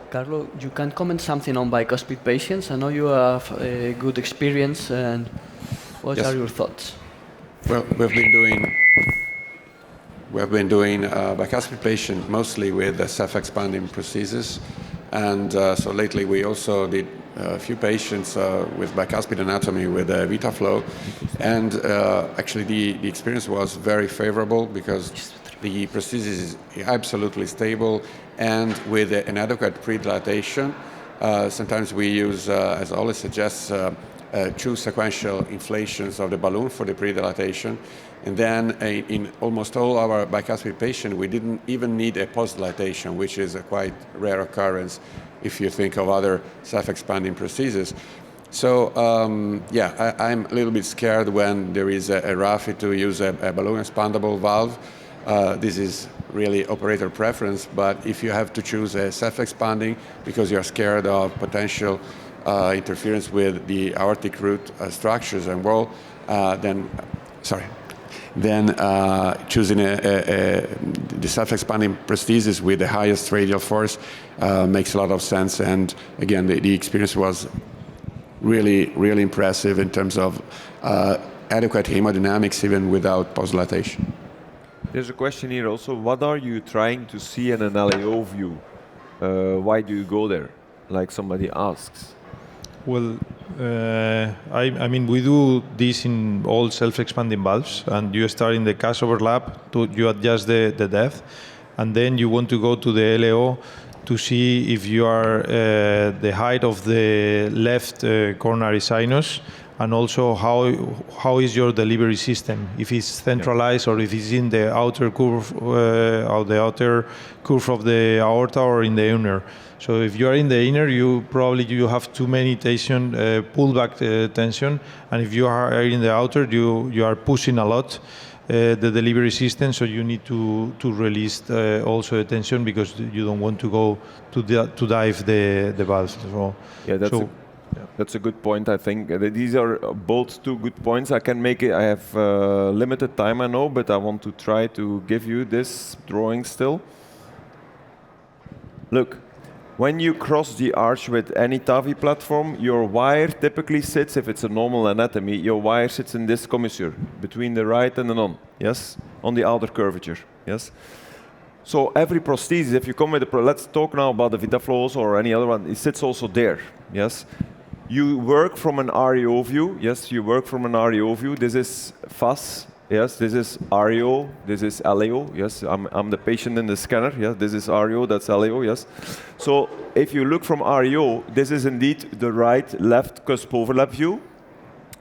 Carlo, you can comment something on bicuspid patients. I know you have a good experience, and what are your thoughts? Well, we've been doing bicuspid patient mostly with self-expanding prosthesis, and so lately we also did a few patients with bicuspid anatomy with VitaFlow, and actually the experience was very favorable because the prosthesis is absolutely stable, and with an adequate pre-dilatation. Sometimes we use, as Ole suggests, two sequential inflations of the balloon for the pre-dilatation. And then in almost all our bicuspid patients, we didn't even need a post-dilatation, which is a quite rare occurrence if you think of other self-expanding prostheses. So yeah, I'm a little bit scared when there is a RAFI to use a balloon expandable valve. This is really operator preference, but if you have to choose a self-expanding because you're scared of potential interference with the aortic root structures and wall, then choosing the self-expanding prosthesis with the highest radial force makes a lot of sense. And again, the experience was really, really impressive in terms of adequate hemodynamics even without post-dilatation. There's a question here also. What are you trying to see in an LAO view? Why do you go there? Like somebody asks. Well, I mean, we do this in all self-expanding valves, and you start in the cast overlap, you adjust the depth, and then you want to go to the LAO to see if you are the height of the left coronary sinus, and also how is your delivery system, if it's centralized or if it's in the outer curve or the outer curve of the aorta or in the inner. So if you are in the inner, you have too many tension, pullback tension, and if you are in the outer, you are pushing a lot the delivery system, so you need to release also the tension because you don't want to go to dive the valve. So, yeah, that's a good point. I think these are both two good points. I can make it. I have limited time, I know, but I want to try to give you this drawing still. Look, when you cross the arch with any TAVI platform, your wire typically sits, if it's a normal anatomy, your wire sits in this commissure between the right and the non, yes, on the outer curvature, yes. So every prosthesis, if you come with let's talk now about the VitaFlow or any other one, it sits also there, yes. You work from an REO view, yes, you work from an REO view. This is FAS, yes, this is REO, this is LAO, yes, I'm the patient in the scanner, yes, this is REO, that's LAO, yes. So if you look from REO, this is indeed the right-left cusp overlap view,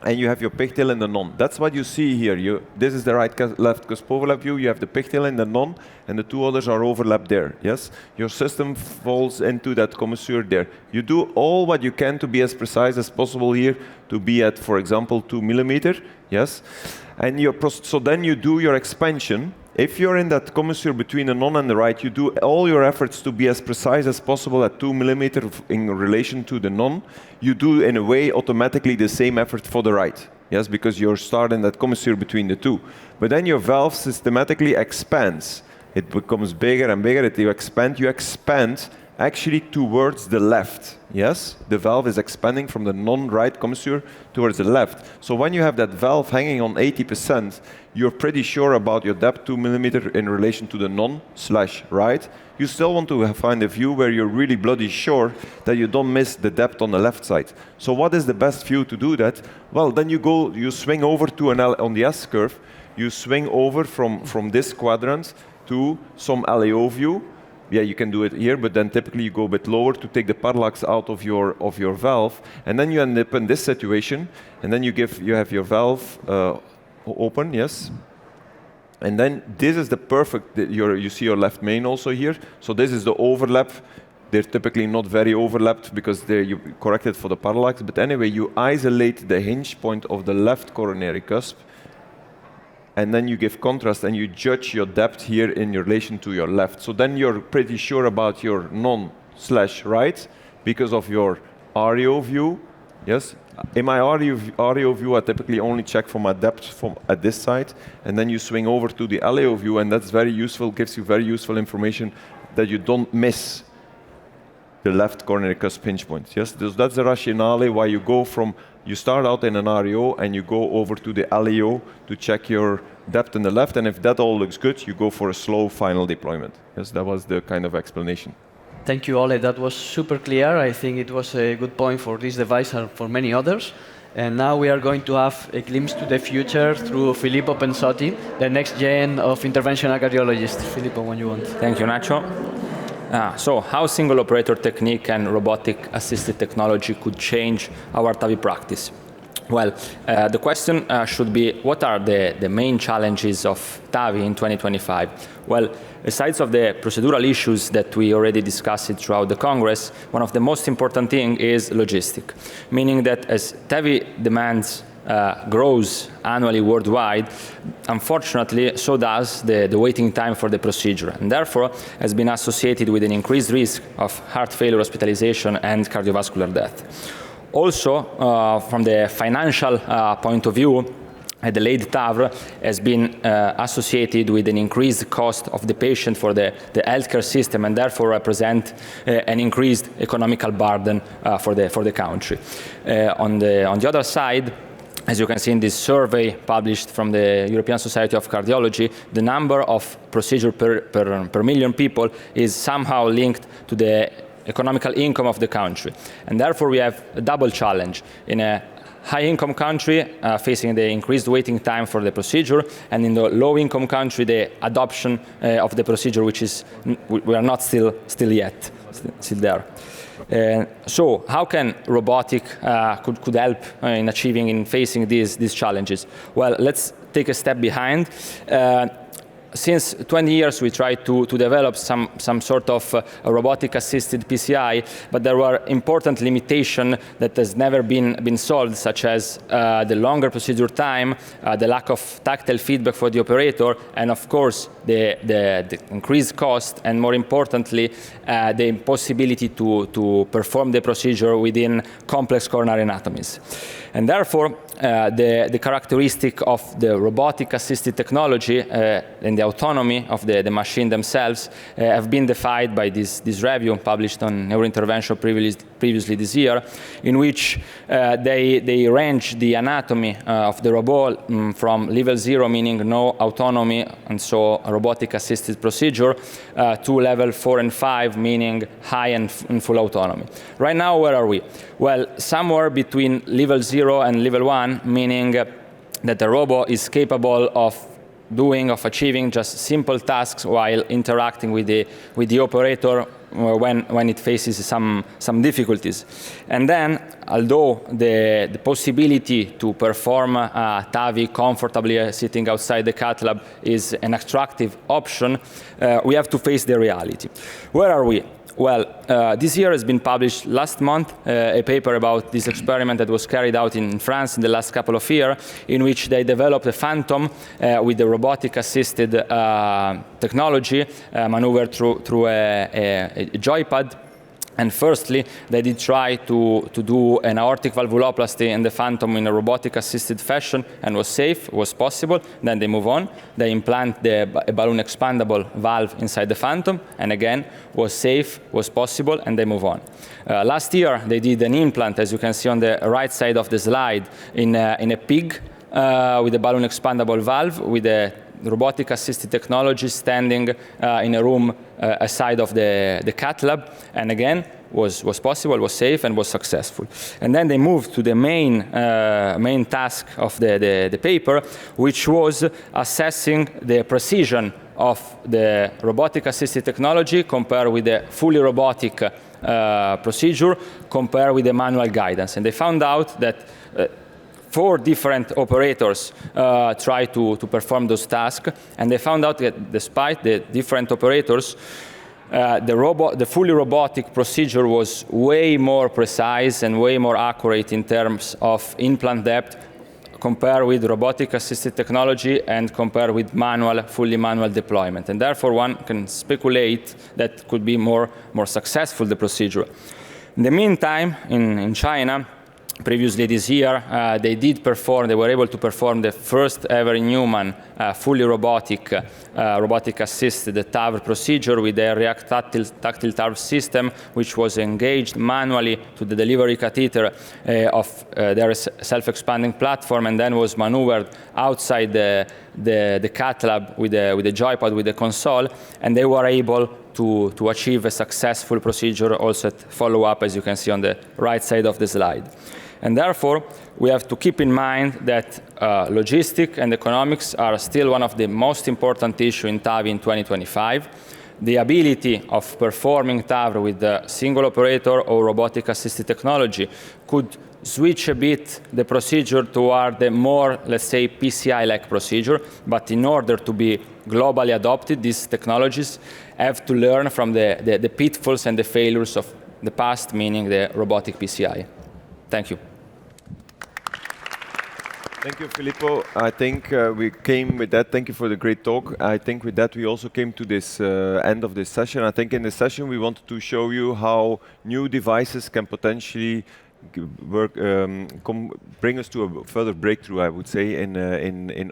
and you have your pigtail in the non. That's what you see here. This is the right-left cusp overlap view, you have the pigtail in the non, and the two others are overlapped there, yes? Your system falls into that commissure there. You do all what you can to be as precise as possible here, to be at, for example, 2 millimeter, yes? And so then you do your expansion. If you're in that commissure between the non and the right, you do all your efforts to be as precise as possible at 2 millimeter in relation to the non. You do, in a way, automatically the same effort for the right. Yes, because you're starting that commissure between the two. But then your valve systematically expands. It becomes bigger and bigger. You expand actually towards the left. Yes, the valve is expanding from the non-right commissure towards the left. So when you have that valve hanging on 80%, you're pretty sure about your depth 2 millimeter in relation to the non/right. You still want to find a view where you're really bloody sure that you don't miss the depth on the left side. So what is the best view to do that? Well, then you swing over to on the S curve, you swing over from this quadrant to some LAO view. Yeah, you can do it here, but then typically you go a bit lower to take the parallax out of your valve, and then you end up in this situation, and then you have your valve open, yes, and then this is the perfect. You see your left main also here, so this is the overlap. They're typically not very overlapped because you correct it for the parallax, but anyway, you isolate the hinge point of the left coronary cusp, and then you give contrast and you judge your depth here in relation to your left. So then you're pretty sure about your non/right because of your REO view. Yes, in my REO view, I typically only check for my depth at this side, and then you swing over to the LAO view, and that's very useful, gives you very useful information that you don't miss the left coronary cusp hinge point. Yes, that's the rationale why you start out in an REO and you go over to the LAO to check your depth in the left, and if that all looks good, you go for a slow final deployment. Yes, that was the kind of explanation. Thank you, Ole. That was super clear. I think it was a good point for this device and for many others. And now we are going to have a glimpse to the future through Filippo Pensotti, the next gen of interventional cardiologists. Filippo, when you want. Thank you, Nacho. So how single operator technique and robotic assisted technology could change our TAVI practice? Well, the question should be, what are the main challenges of TAVI in 2025? Well, aside of the procedural issues that we already discussed throughout the Congress, one of the most important things is logistic, meaning that as TAVI demands grows annually worldwide, unfortunately, so does the waiting time for the procedure, and therefore has been associated with an increased risk of heart failure hospitalization and cardiovascular death. Also, from the financial point of view, the delayed TAVR has been associated with an increased cost of the patient for the healthcare system, and therefore represent an increased economical burden for the country. On the other side, as you can see in this survey published from the European Society of Cardiology, the number of procedures per million people is somehow linked to the economical income of the country. And therefore we have a double challenge. In a high-income country, facing the increased waiting time for the procedure, and in the low-income country, the adoption of the procedure, which is, we are not still yet there. So how can robotic could help in achieving, in facing these challenges? Well, let's take a step behind. Since 20 years, we tried to develop some sort of robotic-assisted PCI, but there were important limitations that has never been solved, such as the longer procedure time, the lack of tactile feedback for the operator, and of course, the increased cost, and more importantly, the impossibility to perform the procedure within complex coronary anatomies. And therefore, the characteristic of the robotic-assisted technology and the autonomy of the machine themselves have been defined by this review published on neurointervention previously this year, in which they range the anatomy of the robot from level 0, meaning no autonomy, and so a robotic-assisted procedure, to level 4 and 5, meaning high and full autonomy. Right now, where are we? Well, somewhere between level 0 and level 1, meaning that the robot is capable of achieving just simple tasks while interacting with the operator when it faces some difficulties. And then, although the possibility to perform TAVI comfortably sitting outside the cath lab is an attractive option, we have to face the reality. Where are we? Well, this year has been published last month a paper about this experiment that was carried out in France in the last couple of years, in which they developed a Phantom with the robotic-assisted technology maneuvered through a joypad. And firstly, they did try to do an aortic valvuloplasty in the Phantom in a robotic-assisted fashion, and was safe, was possible. Then they move on. They implant a balloon expandable valve inside the Phantom, and again, was safe, was possible, and they move on. Last year, they did an implant, as you can see on the right side of the slide, in a pig with a balloon expandable valve, with a robotic-assisted technology standing in a room aside of the cath lab, and again, was possible, was safe, and was successful. And then they moved to the main task of the paper, which was assessing the precision of the robotic-assisted technology compared with the fully robotic procedure, compared with the manual guidance. And they found out that 4 different operators try to perform those tasks, and they found out that despite the different operators, the fully robotic procedure was way more precise and way more accurate in terms of implant depth compared with robotic-assisted technology and compared with fully manual deployment. And therefore, one can speculate that could be more successful, the procedure. In the meantime, in China, previously this year, they were able to perform the first ever in human fully robotic-assisted TAVR procedure with a React tactile TAVR system, which was engaged manually to the delivery catheter of their self-expanding platform, and then was maneuvered outside the cath lab with the joypad, with the console, and they were able to achieve a successful procedure also at follow-up, as you can see on the right side of the slide. And therefore, we have to keep in mind that logistics and economics are still one of the most important issues in TAVI in 2025. The ability of performing TAVR with a single operator or robotic-assisted technology could switch a bit the procedure toward the more, let's say, PCI-like procedure. But in order to be globally adopted, these technologies have to learn from the pitfalls and the failures of the past, meaning the robotic PCI. Thank you. Thank you, Filippo. I think we came with that. Thank you for the great talk. I think with that we also came to this end of this session. I think in this session we wanted to show you how new devices can potentially bring us to a further breakthrough, I would say, in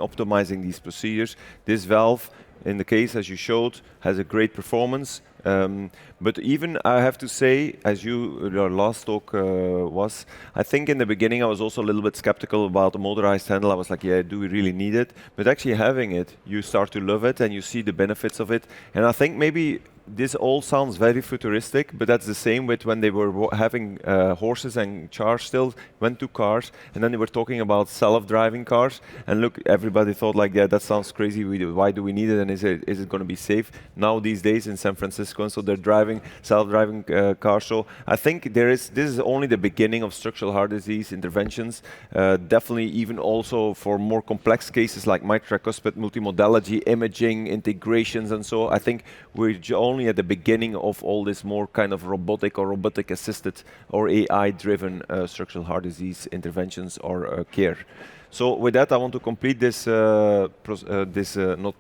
optimizing these procedures. This valve, in the case as you showed, has a great performance. But even I have to say, as your last talk was, I think in the beginning I was also a little bit skeptical about the motorized handle. I was like, yeah, do we really need it? But actually having it, you start to love it and you see the benefits of it. And I think maybe this all sounds very futuristic, but that's the same with when they were having horses and cars still, went to cars, and then they were talking about self-driving cars. And look, everybody thought like, yeah, that sounds crazy. Why do we need it? And is it going to be safe? Now these days in San Francisco, and so they're driving self-driving cars. So I think this is only the beginning of structural heart disease interventions. Definitely even also for more complex cases like microtricuspid multimodality, imaging, integrations, and so I think we're only at the beginning of all this more kind of robotic or robotic assisted or AI-driven structural heart disease interventions or care. So with that, I want to complete this, not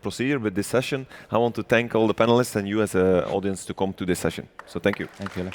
procedure, but this session. I want to thank all the panelists and you as an audience to come to this session. So thank you. Thank you.